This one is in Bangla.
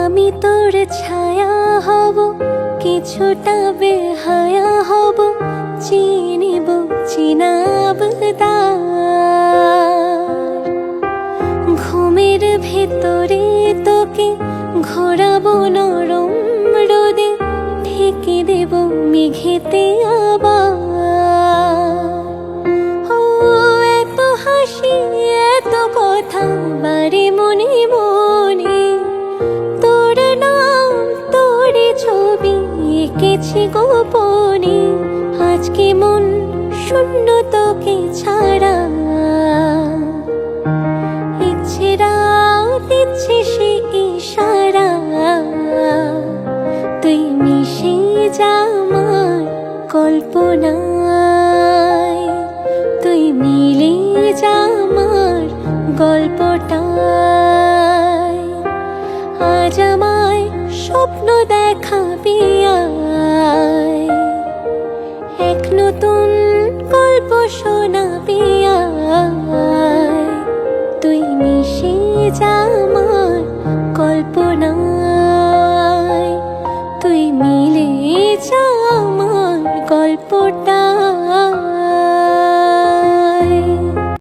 আমি তোর ছায়া হব, কিছুটা বেহায়া হব, চিনিব চিনাব ঘুমের ভেতরে তোকে ঘোরাবো নরম রোদে, ঢেকে দেব মেঘেতে আবার। ও এত হাসি এত কথা বারে মনে মনে, তোর নাম তোর ছবি এঁকেছি গোপনে। আজকে মন শূন্য তোকে ছাড়া, ইচ্ছে রাত ইচ্ছে সে ইশারা। তুই মিশে যা আমার কল্পনায়, তুই মিলে যা আমার গল্পটায়। আজ আমায় স্বপ্ন দেখাবি আয়, এক নতুন গল্প শোনাবি আয়। তুই মিশে যা আমার কল্পনায়, তুই মিলে যা আমার গল্পটা।